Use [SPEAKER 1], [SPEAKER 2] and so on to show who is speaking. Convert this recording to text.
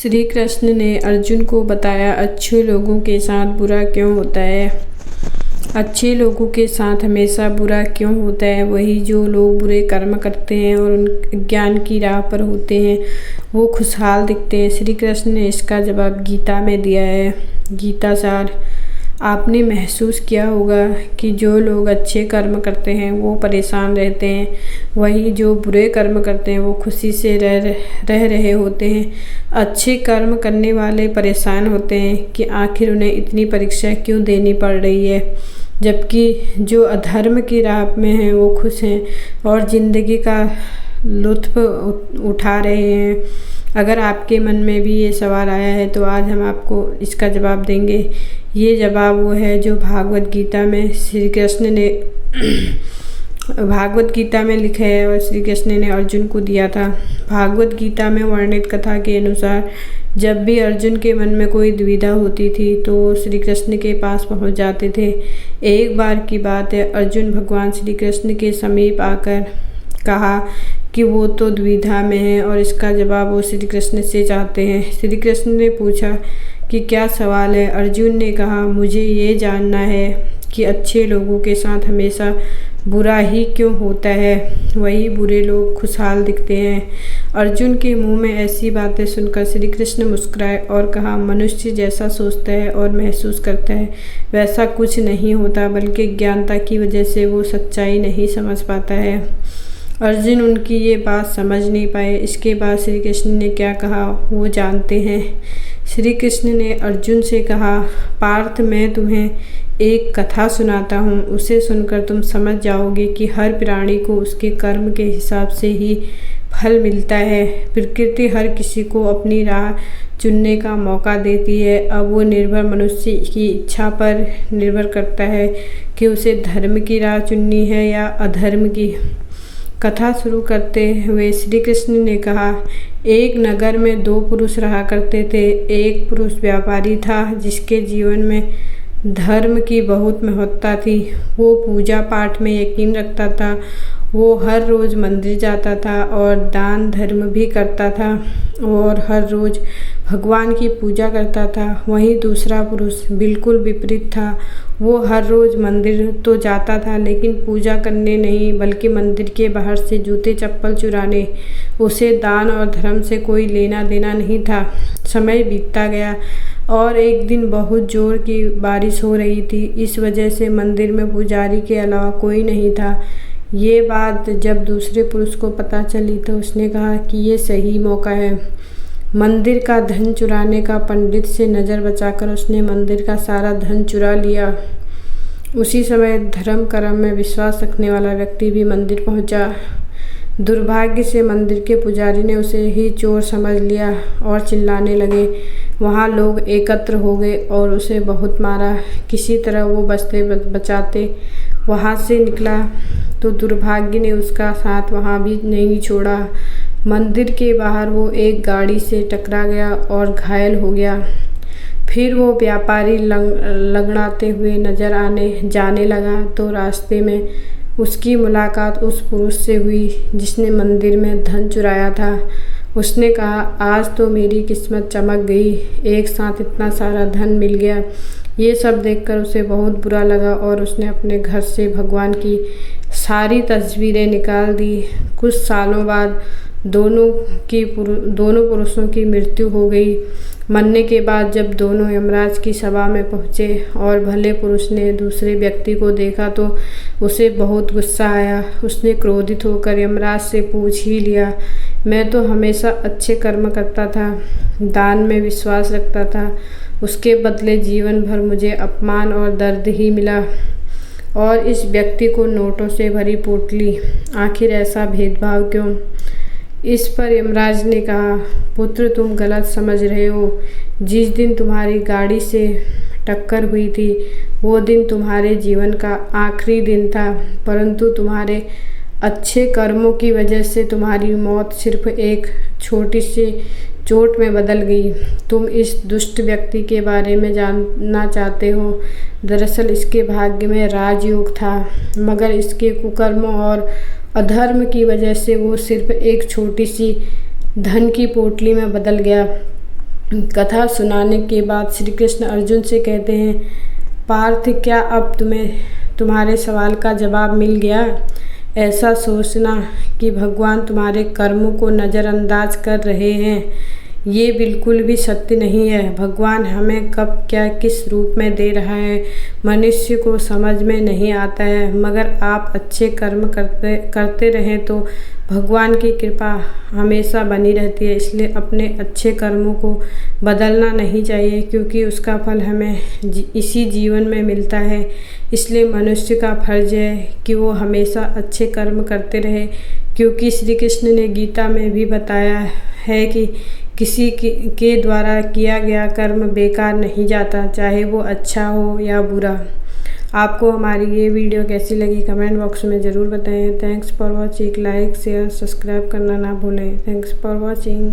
[SPEAKER 1] श्री कृष्ण ने अर्जुन को बताया, अच्छे लोगों के साथ बुरा क्यों होता है। अच्छे लोगों के साथ हमेशा बुरा क्यों होता है। वही जो लोग बुरे कर्म करते हैं और उन ज्ञान की राह पर होते हैं वो खुशहाल दिखते हैं। श्री कृष्ण ने इसका जवाब गीता में दिया है। गीता सार, आपने महसूस किया होगा कि जो लोग अच्छे कर्म करते हैं वो परेशान रहते हैं, वही जो बुरे कर्म करते हैं वो खुशी से रह रहे होते हैं। अच्छे कर्म करने वाले परेशान होते हैं कि आखिर उन्हें इतनी परीक्षा क्यों देनी पड़ रही है, जबकि जो अधर्म की राह में हैं वो खुश हैं और ज़िंदगी का लुत्फ़ उठा रहे हैं। अगर आपके मन में भी ये सवाल आया है तो आज हम आपको इसका जवाब देंगे। ये जवाब वो है जो भागवत गीता में श्री कृष्ण ने भागवत गीता में लिखा है और श्री कृष्ण ने अर्जुन को दिया था। भागवत गीता में वर्णित कथा के अनुसार जब भी अर्जुन के मन में कोई दुविधा होती थी तो वो श्री कृष्ण के पास पहुंच जाते थे। एक बार की बात है, अर्जुन भगवान श्री कृष्ण के समीप आकर कहा कि वो तो दुविधा में है और इसका जवाब वो श्री कृष्ण से चाहते हैं। श्री कृष्ण ने पूछा कि क्या सवाल है। अर्जुन ने कहा, मुझे ये जानना है कि अच्छे लोगों के साथ हमेशा बुरा ही क्यों होता है, वही बुरे लोग खुशहाल दिखते हैं। अर्जुन के मुंह में ऐसी बातें सुनकर श्री कृष्ण मुस्कुराए और कहा, मनुष्य जैसा सोचता है और महसूस करता है वैसा कुछ नहीं होता, बल्कि ज्ञानता की वजह से वो सच्चाई नहीं समझ पाता है। अर्जुन उनकी ये बात समझ नहीं पाए। इसके बाद श्री कृष्ण ने क्या कहा वो जानते हैं। श्री कृष्ण ने अर्जुन से कहा, पार्थ, मैं तुम्हें एक कथा सुनाता हूँ, उसे सुनकर तुम समझ जाओगे कि हर प्राणी को उसके कर्म के हिसाब से ही फल मिलता है। प्रकृति हर किसी को अपनी राह चुनने का मौका देती है। अब वो निर्भर मनुष्य की इच्छा पर निर्भर करता है कि उसे धर्म की राह चुननी है या अधर्म की। कथा शुरू करते हुए श्री कृष्ण ने कहा, एक नगर में दो पुरुष रहा करते थे। एक पुरुष व्यापारी था जिसके जीवन में धर्म की बहुत महत्ता थी। वो पूजा पाठ में यकीन रखता था। वो हर रोज़ मंदिर जाता था और दान धर्म भी करता था और हर रोज़ भगवान की पूजा करता था। वहीं दूसरा पुरुष बिल्कुल विपरीत था। वो हर रोज़ मंदिर तो जाता था लेकिन पूजा करने नहीं, बल्कि मंदिर के बाहर से जूते चप्पल चुराने। उसे दान और धर्म से कोई लेना देना नहीं था। समय बीतता गया और एक दिन बहुत जोर की बारिश हो रही थी। इस वजह से मंदिर में पुजारी के अलावा कोई नहीं था। ये बात जब दूसरे पुरुष को पता चली तो उसने कहा कि ये सही मौका है मंदिर का धन चुराने का। पंडित से नज़र बचाकर उसने मंदिर का सारा धन चुरा लिया। उसी समय धर्म कर्म में विश्वास रखने वाला व्यक्ति भी मंदिर पहुंचा। दुर्भाग्य से मंदिर के पुजारी ने उसे ही चोर समझ लिया और चिल्लाने लगे। वहाँ लोग एकत्र हो गए और उसे बहुत मारा। किसी तरह वो बचते बचाते वहाँ से निकला तो दुर्भाग्य ने उसका साथ वहाँ भी नहीं छोड़ा। मंदिर के बाहर वो एक गाड़ी से टकरा गया और घायल हो गया। फिर वो व्यापारी लंगड़ाते हुए नजर जाने लगा तो रास्ते में उसकी मुलाकात उस पुरुष से हुई जिसने मंदिर में धन चुराया था। उसने कहा, आज तो मेरी किस्मत चमक गई, एक साथ इतना सारा धन मिल गया। ये सब देखकर उसे बहुत बुरा लगा और उसने अपने घर से भगवान की सारी तस्वीरें निकाल दी। कुछ सालों बाद दोनों पुरुषों की मृत्यु हो गई। मरने के बाद जब दोनों यमराज की सभा में पहुँचे और भले पुरुष ने दूसरे व्यक्ति को देखा तो उसे बहुत गुस्सा आया। उसने क्रोधित होकर यमराज से पूछ ही लिया, मैं तो हमेशा अच्छे कर्म करता था, दान में विश्वास रखता था, उसके बदले जीवन भर मुझे अपमान और दर्द ही मिला और इस व्यक्ति को नोटों से भरी पोटली, आखिर ऐसा भेदभाव क्यों। इस पर यमराज ने कहा, पुत्र, तुम गलत समझ रहे हो। जिस दिन तुम्हारी गाड़ी से टक्कर हुई थी वो दिन तुम्हारे जीवन का आखिरी दिन था, परंतु तुम्हारे अच्छे कर्मों की वजह से तुम्हारी मौत सिर्फ एक छोटी सी चोट में बदल गई। तुम इस दुष्ट व्यक्ति के बारे में जानना चाहते हो। दरअसल इसके भाग्य में राजयोग था, मगर इसके कुकर्मों और अधर्म की वजह से वो सिर्फ एक छोटी सी धन की पोटली में बदल गया। कथा सुनाने के बाद श्री कृष्ण अर्जुन से कहते हैं, पार्थ, क्या अब तुम्हें तुम्हारे सवाल का जवाब मिल गया? ऐसा सोचना कि भगवान तुम्हारे कर्मों को नज़रअंदाज कर रहे हैं, ये बिल्कुल भी सत्य नहीं है। भगवान हमें कब क्या किस रूप में दे रहा है मनुष्य को समझ में नहीं आता है, मगर आप अच्छे कर्म करते रहें तो भगवान की कृपा हमेशा बनी रहती है। इसलिए अपने अच्छे कर्मों को बदलना नहीं चाहिए, क्योंकि उसका फल हमें इसी जीवन में मिलता है। इसलिए मनुष्य का फर्ज है कि वो हमेशा अच्छे कर्म करते रहे, क्योंकि श्री कृष्ण ने गीता में भी बताया है कि किसी के द्वारा किया गया कर्म बेकार नहीं जाता, चाहे वो अच्छा हो या बुरा। आपको हमारी ये वीडियो कैसी लगी कमेंट बॉक्स में ज़रूर बताएं। Thanks for watching. Like share subscribe करना ना भूलें। Thanks for watching.